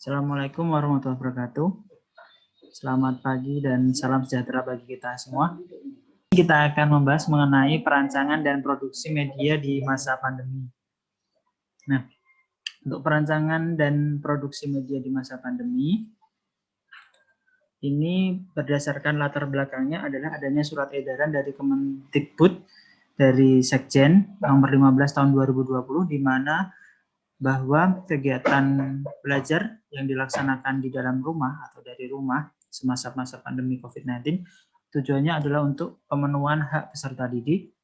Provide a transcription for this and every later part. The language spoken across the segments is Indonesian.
Assalamualaikum warahmatullahi wabarakatuh. Selamat pagi dan salam sejahtera bagi kita semua. Kita akan membahas mengenai perancangan dan produksi media di masa pandemi. Nah, untuk perancangan dan produksi media di masa pandemi, ini berdasarkan latar belakangnya adalah adanya surat edaran dari Kemendikbud dari Sekjen nomor 15 tahun 2020 di mana bahwa kegiatan belajar yang dilaksanakan di dalam rumah atau dari rumah semasa masa pandemi COVID-19 tujuannya adalah untuk pemenuhan hak peserta didik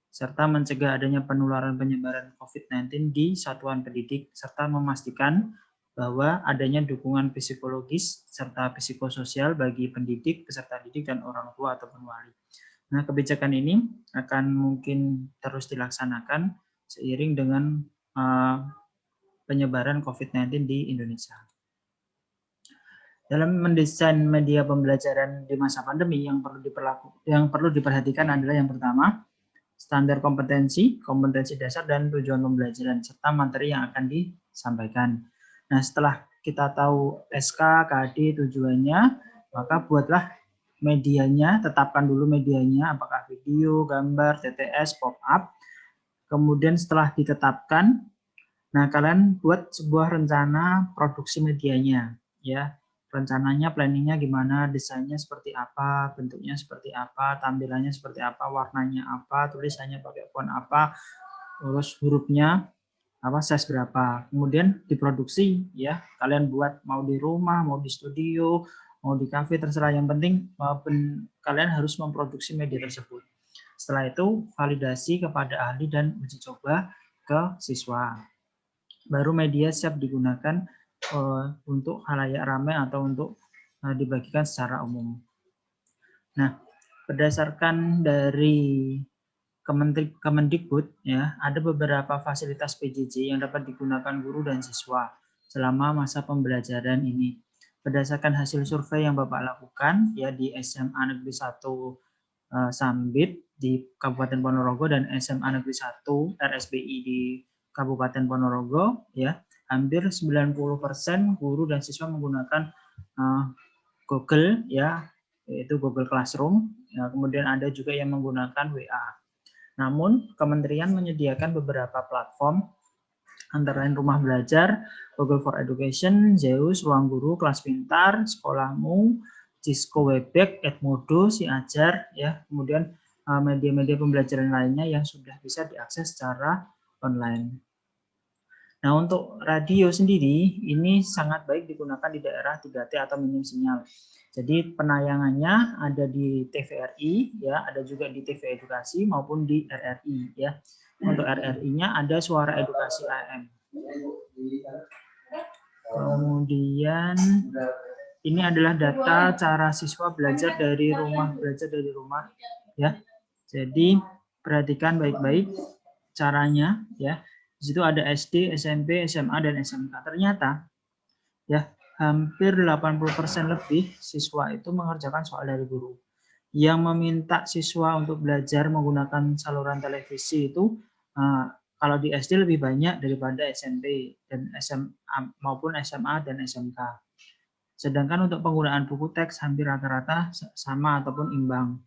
serta mencegah adanya penularan penyebaran COVID-19 di satuan pendidik serta memastikan bahwa adanya dukungan psikologis serta psikososial bagi pendidik, peserta didik, dan orang tua ataupun wali. Nah, kebijakan ini akan mungkin terus dilaksanakan seiring dengan penyebaran COVID-19 di Indonesia. Dalam mendesain media pembelajaran di masa pandemi yang perlu diperhatikan adalah yang pertama, standar kompetensi dasar dan tujuan pembelajaran serta materi yang akan disampaikan. Nah, setelah kita tahu SK, KD tujuannya, maka buatlah medianya, tetapkan dulu medianya apakah video, gambar, TTS, pop-up. Kemudian setelah ditetapkan, nah, kalian buat sebuah rencana produksi medianya, ya. Rencananya, planningnya gimana, desainnya seperti apa, bentuknya seperti apa, tampilannya seperti apa, warnanya apa, tulisannya pakai font apa, terus hurufnya apa, size berapa. Kemudian diproduksi, ya. Kalian buat mau di rumah, mau di studio, mau di kafe, terserah. Yang penting kalian harus memproduksi media tersebut. Setelah itu validasi kepada ahli dan uji coba ke siswa. Baru media siap digunakan untuk khalayak ramai atau untuk dibagikan secara umum. Nah, berdasarkan dari Kemendikbud, ya, ada beberapa fasilitas PJJ yang dapat digunakan guru dan siswa selama masa pembelajaran ini. Berdasarkan hasil survei yang Bapak lakukan, ya, di SMA Negeri 1 Sambit di Kabupaten Ponorogo dan SMA Negeri 1 RSBI di Kabupaten Ponorogo, ya, hampir 90% guru dan siswa menggunakan Google, ya, yaitu Google Classroom. Ya, kemudian ada juga yang menggunakan WA. Namun, kementerian menyediakan beberapa platform antara lain Rumah Belajar, Google for Education, Zeus, Ruang Guru, Kelas Pintar, Sekolahmu, Cisco Webex, Edmodo, Si Ajar, ya, kemudian media-media pembelajaran lainnya yang sudah bisa diakses secara online. Nah, untuk radio sendiri ini sangat baik digunakan di daerah 3T atau minim sinyal. Jadi penayangannya ada di TVRI, ya, ada juga di TV Edukasi maupun di RRI, ya. Untuk RRI-nya ada Suara Edukasi AM. Kemudian ini adalah data cara siswa belajar dari rumah, ya. Jadi perhatikan baik-baik caranya, ya. Di situ ada SD, SMP, SMA, dan SMK. Ternyata, ya, hampir 80% lebih siswa itu mengerjakan soal dari guru. Yang meminta siswa untuk belajar menggunakan saluran televisi itu kalau di SD lebih banyak daripada SMP dan SMA maupun SMA dan SMK. Sedangkan untuk penggunaan buku teks hampir rata-rata sama ataupun imbang.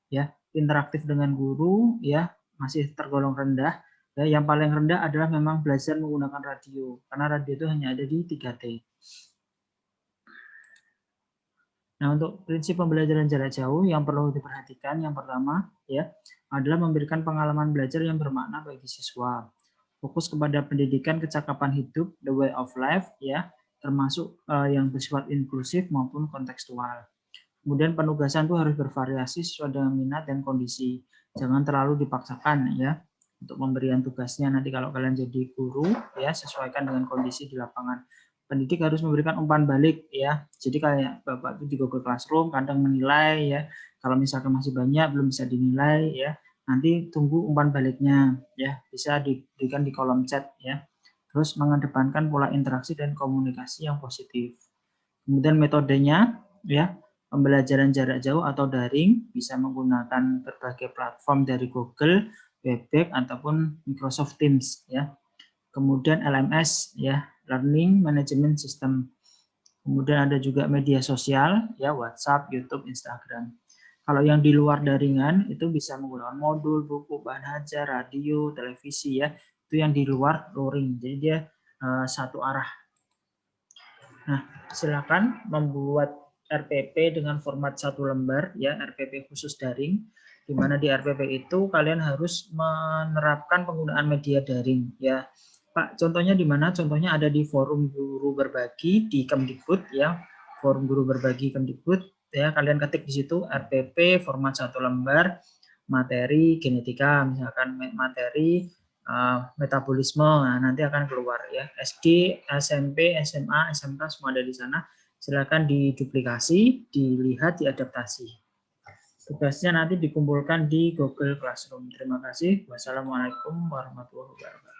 Ya, interaktif dengan guru, ya, masih tergolong rendah. Ya, yang paling rendah adalah memang belajar menggunakan radio, karena radio itu hanya ada di 3T. Nah, untuk prinsip pembelajaran jarak jauh yang perlu diperhatikan, yang pertama, ya, adalah memberikan pengalaman belajar yang bermakna bagi siswa. Fokus kepada pendidikan kecakapan hidup, the way of life, ya, termasuk yang bersifat inklusif maupun kontekstual. Kemudian penugasan itu harus bervariasi sesuai dengan minat dan kondisi. Jangan terlalu dipaksakan, ya, untuk pemberian tugasnya. Nanti kalau kalian jadi guru, ya, sesuaikan dengan kondisi di lapangan. Pendidik harus memberikan umpan balik, ya. Jadi kayak Bapak itu di Google Classroom kadang menilai, ya. Kalau misalkan masih banyak belum bisa dinilai, ya. Nanti tunggu umpan baliknya, ya. Bisa diberikan di kolom chat, ya. Terus mengedepankan pola interaksi dan komunikasi yang positif. Kemudian metodenya, ya, pembelajaran jarak jauh atau daring bisa menggunakan berbagai platform dari Google, Webex ataupun Microsoft Teams, ya. Kemudian LMS, ya, Learning Management System. Kemudian ada juga media sosial, ya WhatsApp, YouTube, Instagram. Kalau yang di luar daringan itu bisa menggunakan modul, buku, bahan ajar, radio, televisi ya. Itu yang di luar luring. Jadi dia satu arah. Nah, silakan membuat RPP dengan format satu lembar ya, RPP khusus daring. Di mana di RPP itu kalian harus menerapkan penggunaan media daring ya. Pak, contohnya di mana? Contohnya ada di forum guru berbagi di Kemdikbud ya. Forum guru berbagi Kemdikbud ya, kalian ketik di situ RPP format satu lembar, materi genetika, misalkan materi metabolisme, nah, nanti akan keluar ya. SD, SMP, SMA, SMK semua ada di sana. Silakan diduplikasi, dilihat, diadaptasi. Tugasnya nanti dikumpulkan di Google Classroom. Terima kasih. Wassalamualaikum warahmatullahi wabarakatuh.